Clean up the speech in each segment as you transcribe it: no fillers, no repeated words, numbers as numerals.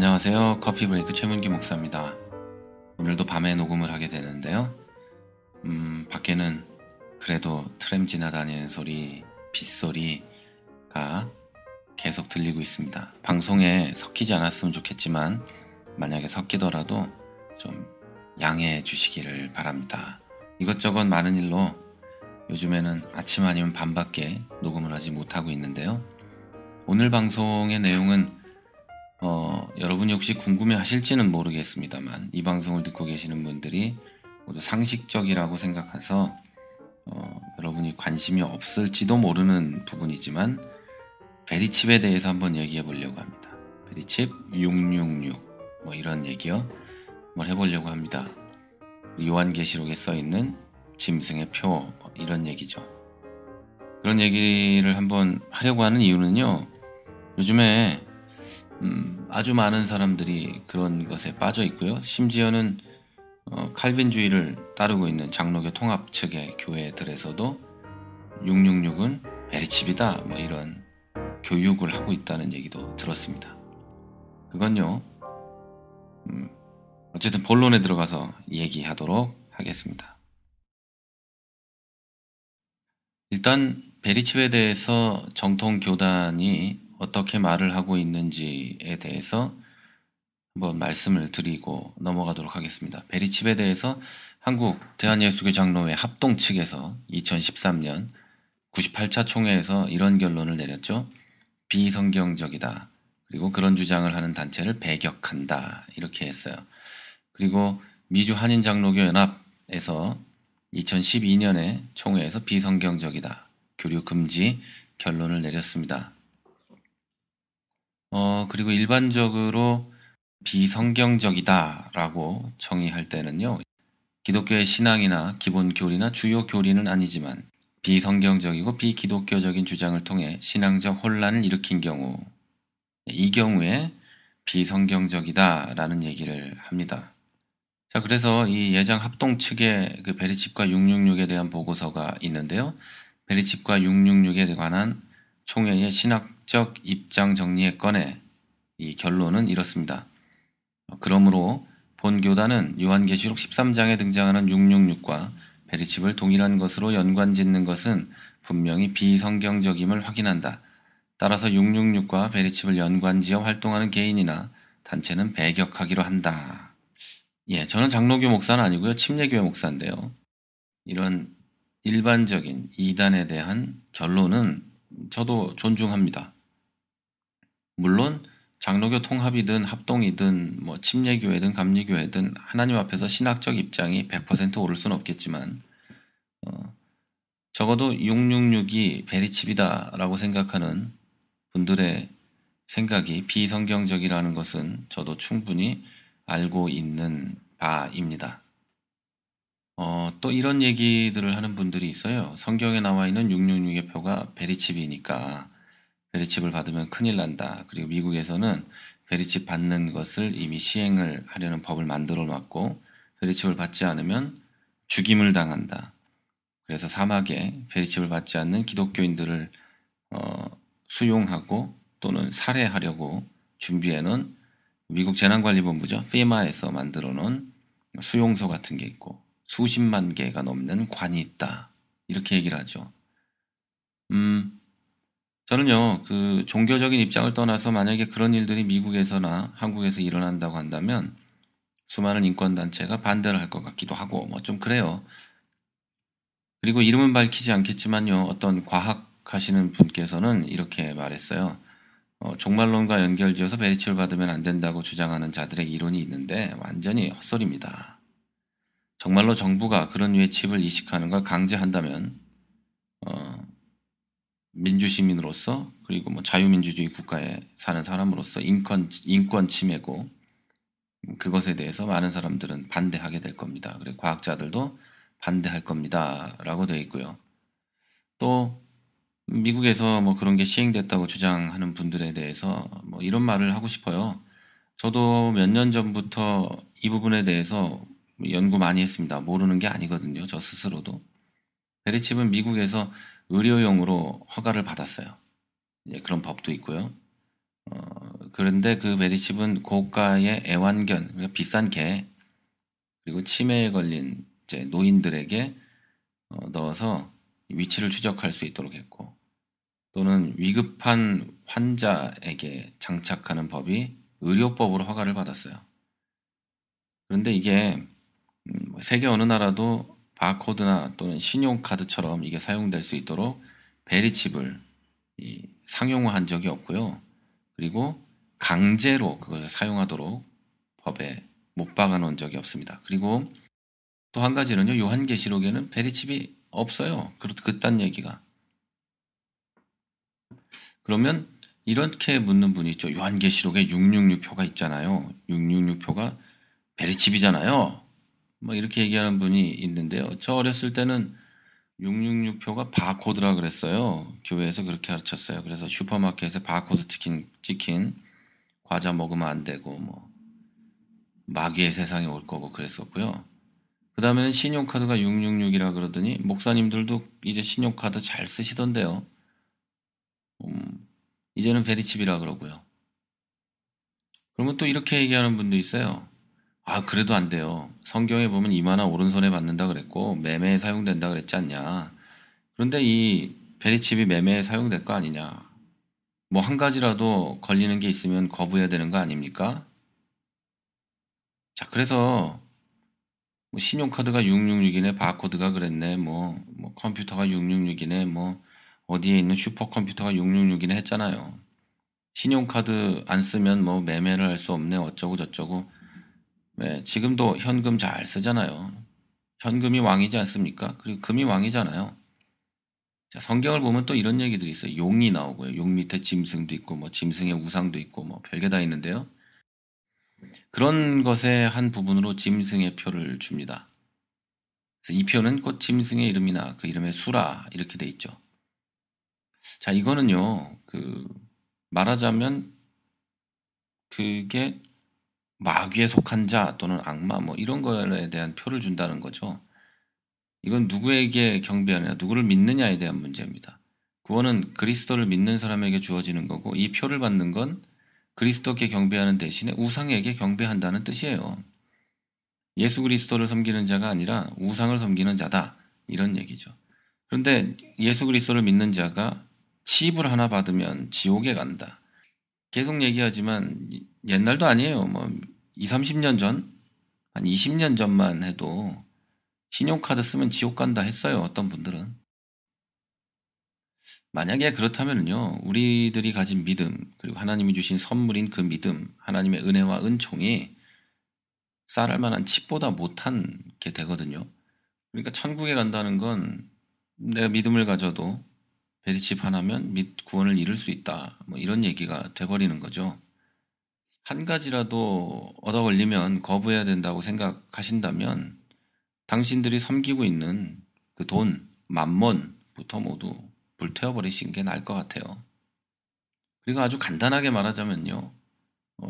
안녕하세요. 커피 브레이크 최문기 목사입니다. 오늘도 밤에 녹음을 하게 되는데요. 밖에는 그래도 트램 지나다니는 소리, 빗소리가 계속 들리고 있습니다. 방송에 섞이지 않았으면 좋겠지만 만약에 섞이더라도 좀 양해해 주시기를 바랍니다. 이것저것 많은 일로 요즘에는 아침 아니면 밤밖에 녹음을 하지 못하고 있는데요. 오늘 방송의 내용은 여러분이 혹시 궁금해 하실지는 모르겠습니다만 이 방송을 듣고 계시는 분들이 모두 상식적이라고 생각해서 여러분이 관심이 없을지도 모르는 부분이지만 베리칩에 대해서 한번 얘기해 보려고 합니다. 베리칩 666 이런 얘기요. 한번 해보려고 합니다. 요한계시록에 써있는 짐승의 표 이런 얘기죠. 그런 얘기를 한번 하려고 하는 이유는요. 요즘에 아주 많은 사람들이 그런 것에 빠져 있고요. 심지어는 칼빈주의를 따르고 있는 장로교 통합 측의 교회들에서도 666은 베리칩이다 이런 교육을 하고 있다는 얘기도 들었습니다. 그건요. 어쨌든 본론에 들어가서 얘기하도록 하겠습니다. 일단 베리칩에 대해서 정통 교단이 어떻게 말을 하고 있는지에 대해서 한번 말씀을 드리고 넘어가도록 하겠습니다. 베리칩에 대해서 한국 대한예수교 장로회 합동 측에서 2013년 98차 총회에서 이런 결론을 내렸죠. 비성경적이다. 그리고 그런 주장을 하는 단체를 배격한다. 이렇게 했어요. 그리고 미주 한인장로교 연합에서 2012년에 총회에서 비성경적이다. 교류 금지 결론을 내렸습니다. 그리고 일반적으로 비성경적이다라고 정의할 때는요. 기독교의 신앙이나 기본 교리나 주요 교리는 아니지만 비성경적이고 비기독교적인 주장을 통해 신앙적 혼란을 일으킨 경우, 이 경우에 비성경적이다라는 얘기를 합니다. 자, 그래서 이 예장 합동 측의 그 베리칩과 666에 대한 보고서가 있는데요. 베리칩과 666에 관한 총회의 신학적 입장 정리에 관해 이 결론은 이렇습니다. 그러므로 본 교단은 요한계시록 13장에 등장하는 666과 베리칩을 동일한 것으로 연관짓는 것은 분명히 비성경적임을 확인한다. 따라서 666과 베리칩을 연관지어 활동하는 개인이나 단체는 배격하기로 한다. 저는 장로교 목사는 아니고요. 침례교회 목사인데요. 이런 일반적인 이단에 대한 결론은 저도 존중합니다. 물론 장로교 통합이든 합동이든 침례교회든 감리교회든 하나님 앞에서 신학적 입장이 100% 옳을 수는 없겠지만 적어도 666이 베리칩이다라고 생각하는 분들의 생각이 비성경적이라는 것은 저도 충분히 알고 있는 바입니다. 또 이런 얘기들을 하는 분들이 있어요. 성경에 나와 있는 666의 표가 베리칩이니까 베리칩을 받으면 큰일 난다. 그리고 미국에서는 베리칩 받는 것을 이미 시행을 하려는 법을 만들어 놨고 베리칩을 받지 않으면 죽임을 당한다. 그래서 사막에 베리칩을 받지 않는 기독교인들을 수용하고 또는 살해하려고 준비해놓은 미국 재난관리본부죠. FEMA에서 만들어 놓은 수용소 같은 게 있고 수십만 개가 넘는 관이 있다. 이렇게 얘기를 하죠. 저는요, 그 종교적인 입장을 떠나서 만약에 그런 일들이 미국에서나 한국에서 일어난다고 한다면 수많은 인권단체가 반대를 할 것 같기도 하고 좀 그래요. 그리고 이름은 밝히지 않겠지만요, 어떤 과학 하시는 분께서는 이렇게 말했어요. 종말론과 연결지어서 베리칩을 받으면 안 된다고 주장하는 자들의 이론이 있는데 완전히 헛소리입니다. 정말로 정부가 그런 류의 칩을 이식하는 걸 강제한다면 민주시민으로서 그리고 자유민주주의 국가에 사는 사람으로서 인권 침해고 그것에 대해서 많은 사람들은 반대하게 될 겁니다. 그리고 과학자들도 반대할 겁니다. 라고 되어 있고요. 또 미국에서 그런 게 시행됐다고 주장하는 분들에 대해서 이런 말을 하고 싶어요. 저도 몇 년 전부터 이 부분에 대해서 연구 많이 했습니다. 모르는 게 아니거든요. 저 스스로도. 베리칩은 미국에서 의료용으로 허가를 받았어요. 그런 법도 있고요. 그런데 그 베리칩은 고가의 애완견, 그러니까 비싼 개, 그리고 치매에 걸린 이제 노인들에게 넣어서 위치를 추적할 수 있도록 했고, 또는 위급한 환자에게 장착하는 법이 의료법으로 허가를 받았어요. 그런데 이게 세계 어느 나라도 바코드나 또는 신용카드처럼 이게 사용될 수 있도록 베리칩을 상용화한 적이 없고요. 그리고 강제로 그것을 사용하도록 법에 못 박아놓은 적이 없습니다. 그리고 또 한 가지는요. 요한계시록에는 베리칩이 없어요. 그딴 얘기가. 그러면 이렇게 묻는 분이 있죠. 요한계시록에 666표가 있잖아요. 666표가 베리칩이잖아요. 뭐 이렇게 얘기하는 분이 있는데요. 저 어렸을 때는 666표가 바코드라 그랬어요. 교회에서 그렇게 가르쳤어요. 그래서 슈퍼마켓에 바코드 찍힌 과자 먹으면 안 되고 뭐 마귀의 세상에 올 거고 그랬었고요. 그 다음에는 신용카드가 666이라 그러더니 목사님들도 이제 신용카드 잘 쓰시던데요. 이제는 베리칩이라 그러고요. 그러면 또 이렇게 얘기하는 분도 있어요. 아, 그래도 안 돼요. 성경에 보면 이마나 오른손에 받는다 그랬고 매매에 사용된다 그랬지 않냐. 그런데 이 베리칩이 매매에 사용될 거 아니냐. 뭐 한 가지라도 걸리는 게 있으면 거부해야 되는 거 아닙니까? 자, 그래서 뭐 신용카드가 666이네, 바코드가 그랬네, 뭐 컴퓨터가 666이네, 뭐 어디에 있는 슈퍼컴퓨터가 666이네 했잖아요. 신용카드 안 쓰면 뭐 매매를 할 수 없네, 어쩌고 저쩌고. 네, 지금도 현금 잘 쓰잖아요. 현금이 왕이지 않습니까? 그리고 금이 왕이잖아요. 자, 성경을 보면 또 이런 얘기들이 있어요. 용이 나오고요. 용 밑에 짐승도 있고, 뭐 짐승의 우상도 있고, 뭐 별게 다 있는데요. 그런 것의 한 부분으로 짐승의 표를 줍니다. 그래서 이 표는 곧 짐승의 이름이나 그 이름의 수라 이렇게 돼 있죠. 자, 이거는요, 말하자면 그게 마귀에 속한 자 또는 악마 뭐 이런 거에 대한 표를 준다는 거죠. 이건 누구에게 경배하느냐, 누구를 믿느냐에 대한 문제입니다. 구원은 그리스도를 믿는 사람에게 주어지는 거고 이 표를 받는 건 그리스도께 경배하는 대신에 우상에게 경배한다는 뜻이에요. 예수 그리스도를 섬기는 자가 아니라 우상을 섬기는 자다. 이런 얘기죠. 그런데 예수 그리스도를 믿는 자가 칩을 하나 받으면 지옥에 간다. 계속 얘기하지만 옛날도 아니에요. 뭐 20, 30년 전, 한 20년 전만 해도 신용카드 쓰면 지옥 간다 했어요. 어떤 분들은. 만약에 그렇다면요. 우리들이 가진 믿음, 그리고 하나님이 주신 선물인 그 믿음, 하나님의 은혜와 은총이 쌀할 만한 칩보다 못한 게 되거든요. 그러니까 천국에 간다는 건 내가 믿음을 가져도 베리칩 하나면 구원을 이룰 수 있다. 뭐 이런 얘기가 돼버리는 거죠. 한 가지라도 얻어 걸리면 거부해야 된다고 생각하신다면 당신들이 섬기고 있는 그 돈, 만몬부터 모두 불태워버리신 게 나을 것 같아요. 그리고 아주 간단하게 말하자면요.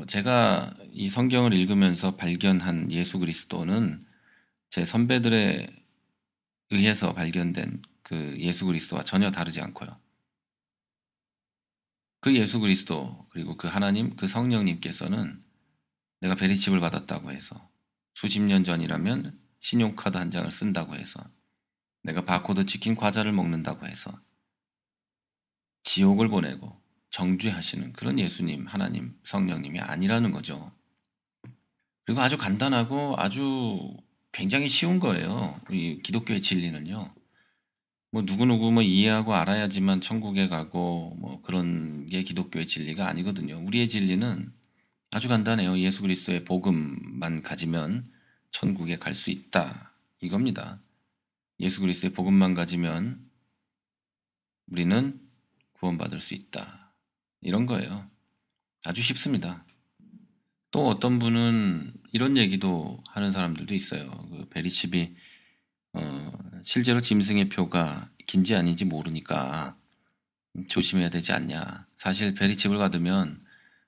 제가 이 성경을 읽으면서 발견한 예수 그리스도는 제 선배들에 의해서 발견된 그 예수 그리스도와 전혀 다르지 않고요. 그 예수 그리스도 그리고 그 하나님, 그 성령님께서는 내가 베리칩을 받았다고 해서 수십 년 전이라면 신용카드 한 장을 쓴다고 해서 내가 바코드 찍힌 과자를 먹는다고 해서 지옥을 보내고 정죄하시는 그런 예수님, 하나님, 성령님이 아니라는 거죠. 그리고 아주 간단하고 아주 굉장히 쉬운 거예요. 이 기독교의 진리는요. 뭐 누구누구 뭐 이해하고 알아야지만 천국에 가고 뭐 그런 게 기독교의 진리가 아니거든요. 우리의 진리는 아주 간단해요. 예수 그리스도의 복음만 가지면 천국에 갈 수 있다. 이겁니다. 예수 그리스도의 복음만 가지면 우리는 구원받을 수 있다. 이런 거예요. 아주 쉽습니다. 또 어떤 분은 이런 얘기도 하는 사람들도 있어요. 그 베리칩이 실제로 짐승의 표가 긴지 아닌지 모르니까 조심해야 되지 않냐. 사실 베리칩을 받으면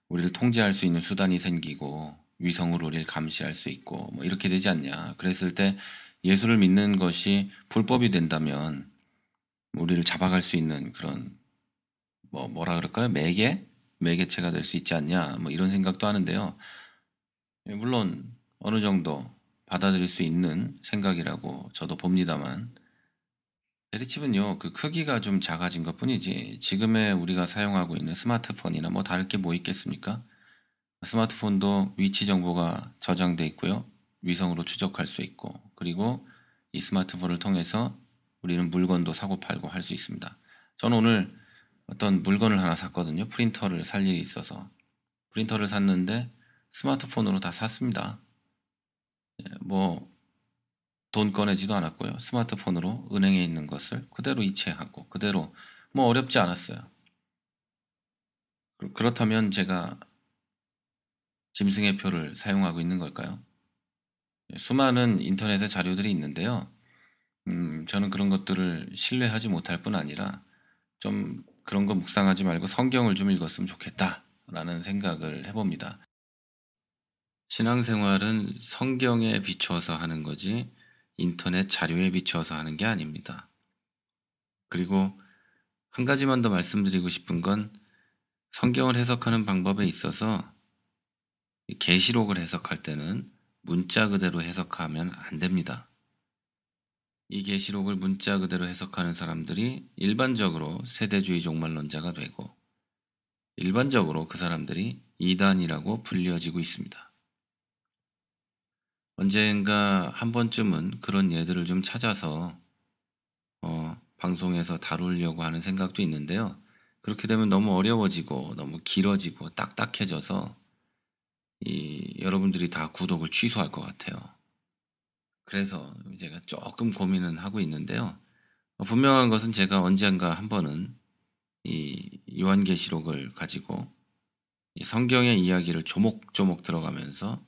우리를 통제할 수 있는 수단이 생기고 위성으로 우리를 감시할 수 있고 뭐 이렇게 되지 않냐. 그랬을 때 예수를 믿는 것이 불법이 된다면 우리를 잡아갈 수 있는 그런 뭐라 그럴까요? 매개? 매개체가 될 수 있지 않냐, 뭐 이런 생각도 하는데요. 물론 어느 정도 받아들일 수 있는 생각이라고 저도 봅니다만, 베리칩은요, 그 크기가 좀 작아진 것 뿐이지, 지금의 우리가 사용하고 있는 스마트폰이나 뭐 다를 게 뭐 있겠습니까? 스마트폰도 위치 정보가 저장돼 있고요. 위성으로 추적할 수 있고, 그리고 이 스마트폰을 통해서 우리는 물건도 사고 팔고 할 수 있습니다. 저는 오늘 어떤 물건을 하나 샀거든요. 프린터를 살 일이 있어서. 프린터를 샀는데 스마트폰으로 다 샀습니다. 뭐 돈 꺼내지도 않았고요. 스마트폰으로 은행에 있는 것을 그대로 이체하고 그대로, 뭐 어렵지 않았어요. 그렇다면 제가 짐승의 표를 사용하고 있는 걸까요? 수많은 인터넷의 자료들이 있는데요. 저는 그런 것들을 신뢰하지 못할 뿐 아니라 좀 그런 거 묵상하지 말고 성경을 좀 읽었으면 좋겠다라는 생각을 해봅니다. 신앙생활은 성경에 비추어서 하는 거지 인터넷 자료에 비추어서 하는 게 아닙니다. 그리고 한 가지만 더 말씀드리고 싶은 건, 성경을 해석하는 방법에 있어서 계시록을 해석할 때는 문자 그대로 해석하면 안 됩니다. 이 계시록을 문자 그대로 해석하는 사람들이 일반적으로 세대주의 종말론자가 되고, 일반적으로 그 사람들이 이단이라고 불려지고 있습니다. 언젠가 한 번쯤은 그런 예들을 좀 찾아서 방송에서 다루려고 하는 생각도 있는데요. 그렇게 되면 너무 어려워지고 너무 길어지고 딱딱해져서 여러분들이 다 구독을 취소할 것 같아요. 그래서 제가 조금 고민은 하고 있는데요. 분명한 것은 제가 언젠가 한 번은 이 요한계시록을 가지고 이 성경의 이야기를 조목조목 들어가면서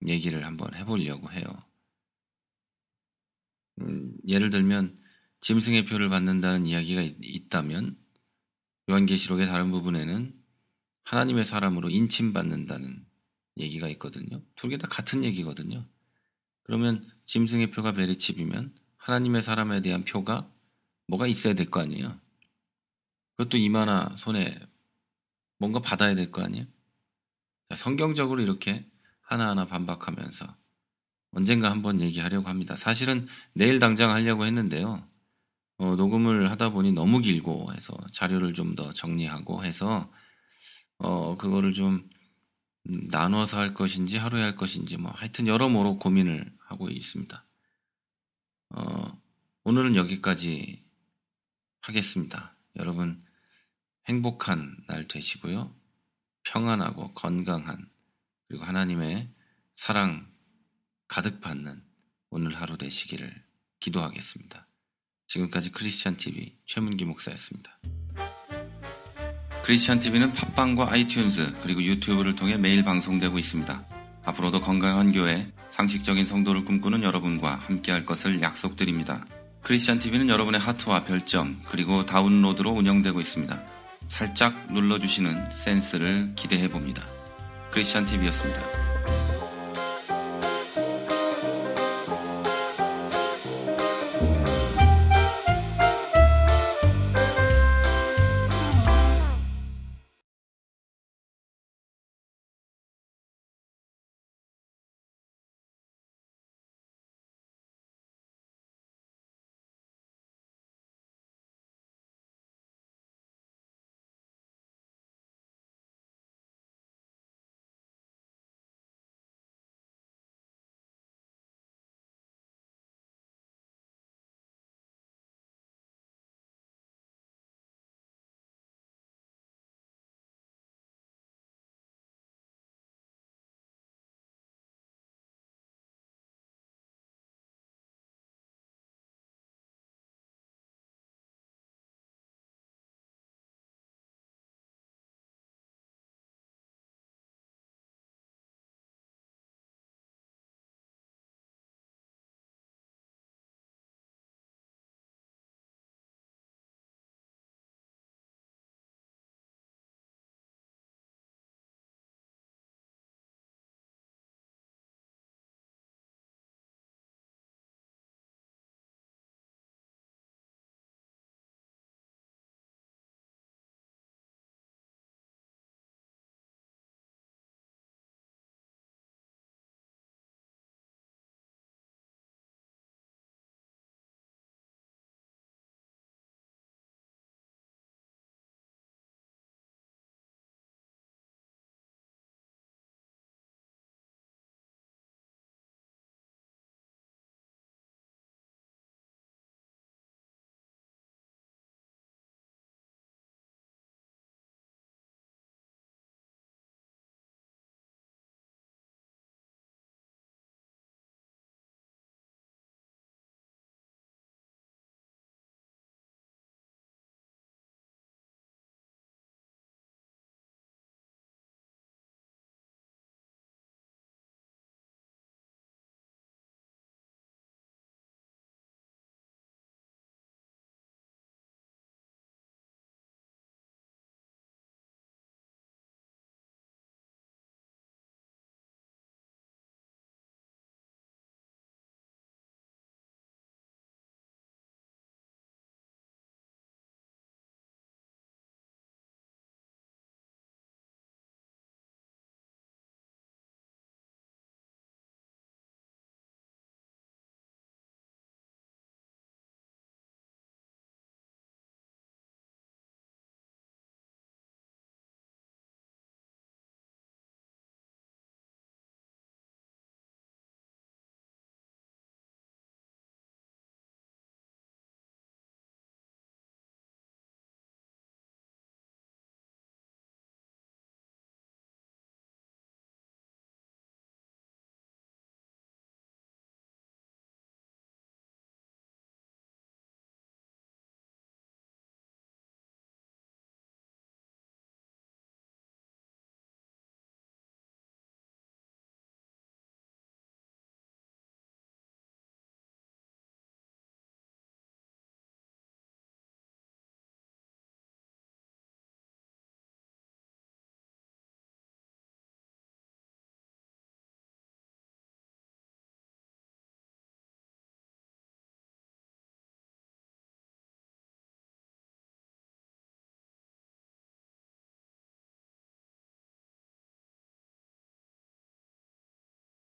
얘기를 한번 해보려고 해요. 예를 들면 짐승의 표를 받는다는 이야기가 있다면, 요한계시록의 다른 부분에는 하나님의 사람으로 인침받는다는 얘기가 있거든요. 두 개 다 같은 얘기거든요. 그러면 짐승의 표가 베리칩이면 하나님의 사람에 대한 표가 뭐가 있어야 될 거 아니에요. 그것도 이마나 손에 뭔가 받아야 될 거 아니에요. 성경적으로 이렇게 하나하나 반박하면서 언젠가 한번 얘기하려고 합니다. 사실은 내일 당장 하려고 했는데요. 녹음을 하다 보니 너무 길고 해서 자료를 좀 더 정리하고 해서 그거를 좀 나눠서 할 것인지 하루에 할 것인지 뭐 하여튼 여러모로 고민을 하고 있습니다. 오늘은 여기까지 하겠습니다. 여러분 행복한 날 되시고요. 평안하고 건강한, 그리고 하나님의 사랑 가득 받는 오늘 하루 되시기를 기도하겠습니다. 지금까지 크리스찬TV 최문기 목사였습니다. 크리스찬TV는 팟빵과 아이튠즈 그리고 유튜브를 통해 매일 방송되고 있습니다. 앞으로도 건강한 교회, 상식적인 성도를 꿈꾸는 여러분과 함께할 것을 약속드립니다. 크리스찬TV는 여러분의 하트와 별점 그리고 다운로드로 운영되고 있습니다. 살짝 눌러주시는 센스를 기대해봅니다. 크리스찬TV였습니다.